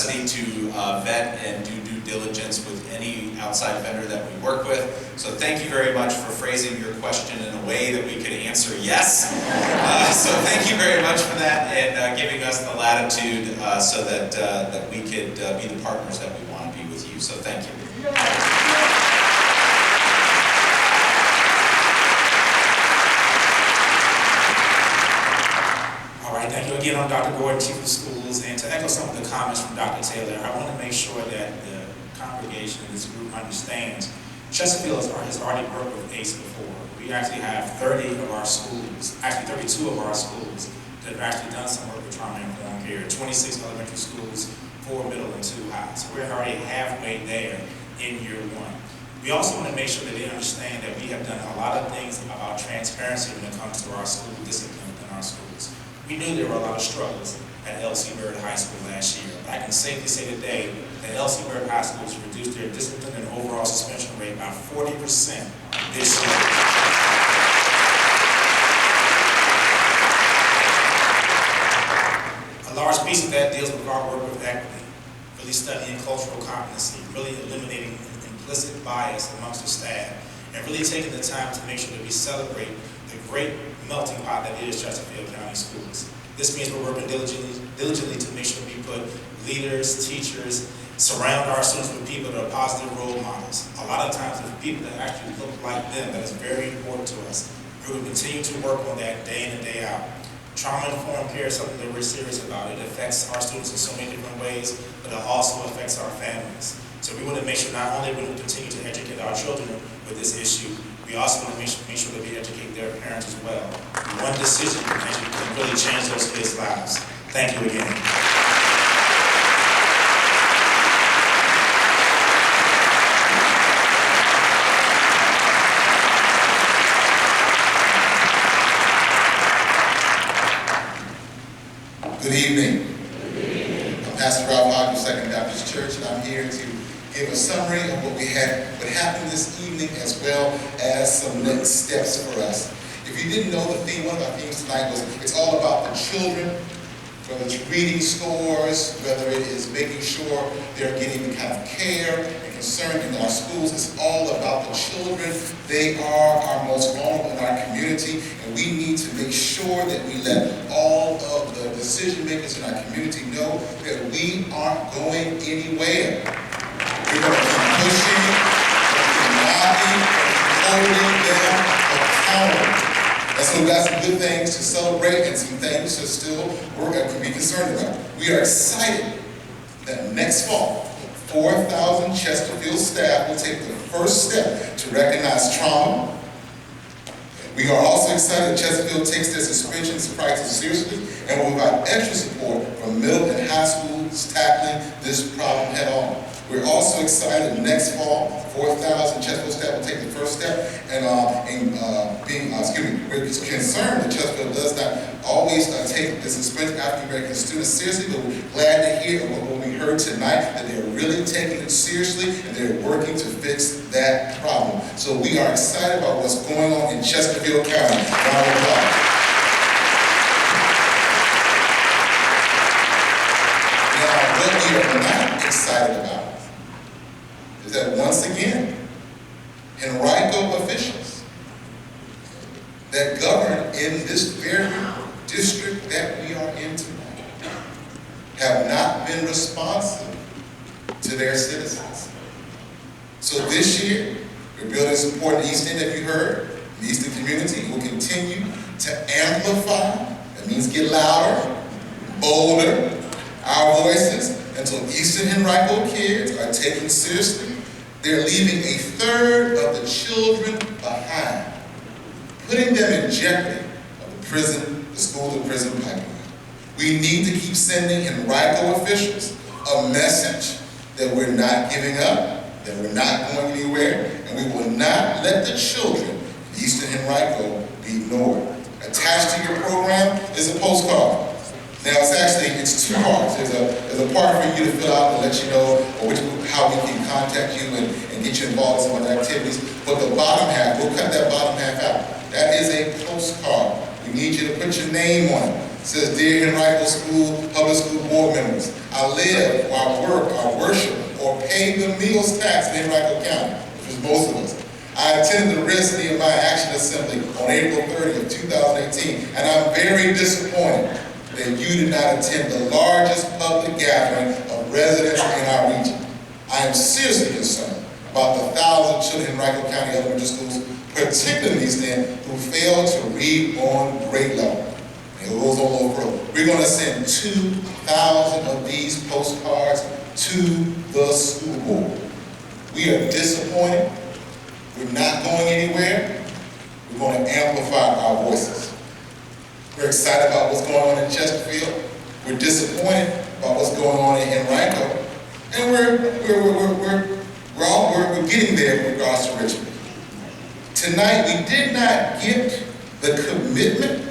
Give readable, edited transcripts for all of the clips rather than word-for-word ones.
to vet and do due diligence with any outside vendor that we work with. So thank you very much for phrasing your question in a way that we could answer yes. So thank you very much for that and giving us the latitude so that we could be the partners that we want to be with you. So thank you. Thank you again. I'm Dr. Gordon, Chief of Schools, and to echo some of the comments from Dr. Taylor, I want to make sure that the congregation in this group understands Chesterfield has already worked with ACE before. We actually have 30 of our schools, actually 32 of our schools, that have actually done some work with trauma-informed care, 26 elementary schools, 4 middle and 2 high. So we're already halfway there in year 1. We also want to make sure that they understand that we have done a lot of things about transparency when it comes to our school discipline in our schools. We knew there were a lot of struggles at L.C. Byrd High School last year, but I can safely say today that L.C. Byrd High School has reduced their discipline and overall suspension rate by 40% this year. A large piece of that deals with our work with equity, really studying cultural competency, really eliminating implicit bias amongst the staff, and really taking the time to make sure that we celebrate the great melting pot that is Chesterfield County Schools. This means we're working diligently to make sure we put leaders, teachers, surround our students with people that are positive role models. A lot of times with people that actually look like them, that is very important to us. We will continue to work on that day in and day out. Trauma-informed care is something that we're serious about. It affects our students in so many different ways, but it also affects our families. So we want to make sure not only will we continue to educate our children with this issue, we also want to make sure that we educate their parents as well. One decision can really change those kids' lives. Thank you again. Good evening. I'm Pastor Ralph Hodges, Second Baptist Church, and I'm here to give a summary of what happened this evening, as well as some next steps for us. If you didn't know the theme, one of our themes tonight was it's all about the children, whether it's reading scores, whether it is making sure they're getting the kind of care and concern in our schools. It's all about the children. They are our most vulnerable in our community, and we need to make sure that we let all of the decision makers in our community know that we aren't going anywhere. We're going to keep pushing, keep knocking, holding them accountable. And so we've got some good things to celebrate and some things to still work and be concerned about. We are excited that next fall, 4,000 Chesterfield staff will take the first step to recognize trauma. We are also excited that Chesterfield takes their suspensions practice seriously and will provide extra support from middle and high schools tackling this problem head on. We're also excited next fall, 4,000 Chesterfield staff will take the first step, and we're concerned that Chesterfield does not always take the suspension African American students seriously, but we're glad to hear what we heard tonight, that they're really taking it seriously and they're working to fix that problem. So we are excited about what's going on in Chesterfield County. Round of applause. Now, what we are not excited about is that once again, Henrico officials that govern in this very district that we are in tonight have not been responsive to their citizens. So this year, we're building support in the East End, if you heard. The Eastern community will continue to amplify, that means get louder, bolder, our voices, until Eastern Henrico kids are taken seriously. They're leaving a third of the children behind, putting them in jeopardy of the school-to-prison pipeline. We need to keep sending Henrico officials a message that we're not giving up, that we're not going anywhere, and we will not let the children of Eastern Henrico be ignored. Attached to your program is a postcard. Now it's 2 parts. There's a part for you to fill out and let you know how we can contact you and get you involved in some of the activities. But the bottom half, we'll cut that bottom half out. That is a postcard. We need you to put your name on it. It says, Dear Henrico School, public school board members, I live, or I work, or worship, or pay the meals tax in Henrico County, which is most of us. I attended the Red Nehemiah Action Assembly on April 30th, 2018, and I'm very disappointed that you did not attend the largest public gathering of residents in our region. I am seriously concerned about the 1,000 children in Henrico County elementary schools, particularly these men who fail to read on grade level. And it goes on a little further. We're going to send 2,000 of these postcards to the school board. We are disappointed. We're not going anywhere. We're going to amplify our voices. We're excited about what's going on in Chesterfield. We're disappointed about what's going on in Henrico. And we're getting there with regards to Richmond. Tonight, we did not get the commitment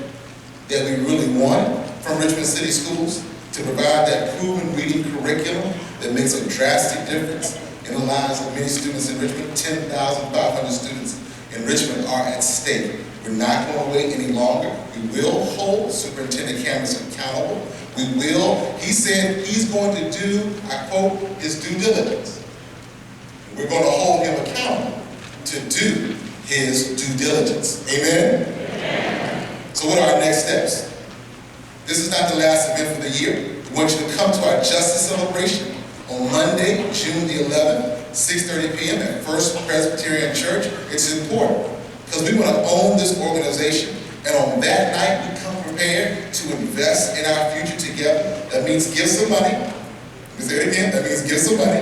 that we really wanted from Richmond City Schools to provide that proven reading curriculum that makes a drastic difference in the lives of many students in Richmond. 10,500 students in Richmond are at stake. We're not going to wait any longer. We will hold Superintendent Cameron accountable. We will. He said he's going to do, I quote, his due diligence. We're going to hold him accountable to do his due diligence. Amen? Amen. So what are our next steps? This is not the last event for the year. We want you to come to our Justice Celebration on Monday, June the 11th, 6:30 p.m. at First Presbyterian Church. It's important because we want to own this organization. And on that night, we come prepared to invest in our future together. That means give some money. Let me say it again. That means give some money.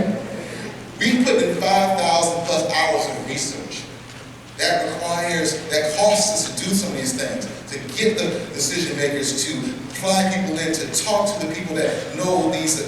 We put in 5,000 plus hours of research. That costs us to do some of these things, to get the decision makers to fly people in, to talk to the people that know these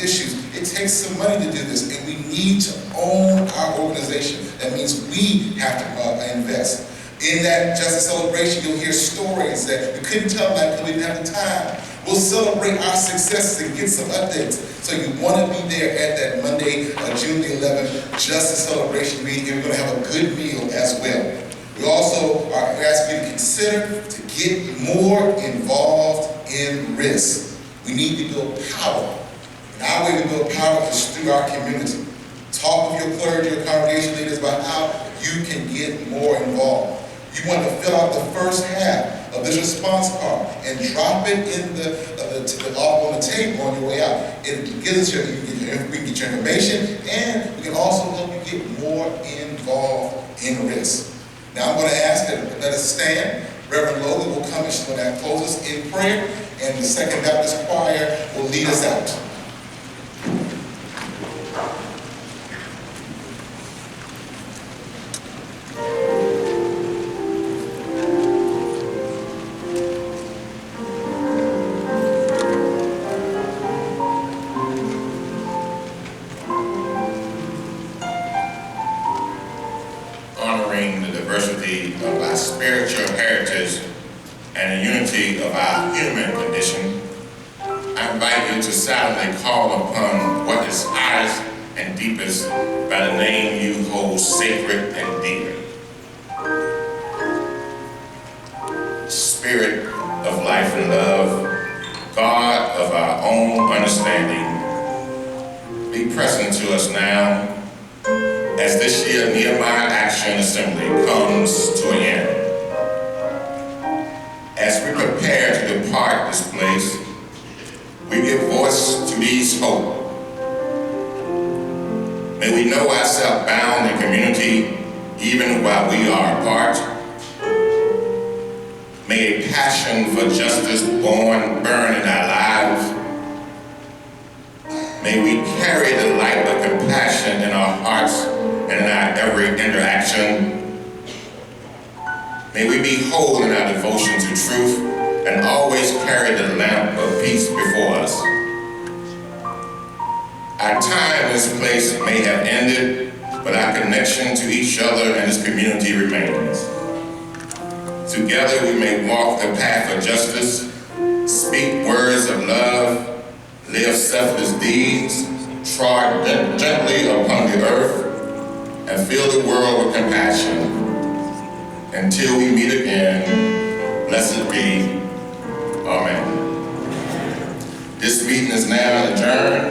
issues. It takes some money to do this, and we need to own our organization. That means we have to invest. In that Justice Celebration, you'll hear stories that we couldn't tell because we didn't have the time. We'll celebrate our successes and get some updates. So you want to be there at that Monday, June the 11th, Justice Celebration meeting. And we're going to have a good meal as well. We also are asking you to consider to get more involved in risk. We need to build power. And our way to build power is through our community. Talk with your clergy, your congregation leaders about how you can get more involved. You want to fill out the first half of this response card and drop it in on the table on your way out. It gives us we can get your information, and we can also help you get more involved in risk. Now I'm going to ask that let us stand. Reverend Logan will come and close us in prayer, and the Second Baptist Choir will lead us out. Honoring the diversity of our spiritual heritage and the unity of our human condition, I invite you to silently call upon what is highest and deepest by the name you hold sacred and dear. Spirit of life and love, God of our own understanding, be present to us now as this year Nehemiah Action Assembly comes to an end. As we prepare to depart this place, we give voice to these hope. May we know ourselves bound in community even while we are apart. May a passion for justice burn in our lives. May we carry the light of compassion in our hearts and in our every interaction. May we be whole in our devotion to truth and always carry the lamp of peace before us. Our time in this place may have ended, but our connection to each other and this community remains. Together we may walk the path of justice, speak words of love, live selfless deeds, trod gently upon the earth, and fill the world with compassion. Until we meet again, blessed be Amen. This meeting is now adjourned.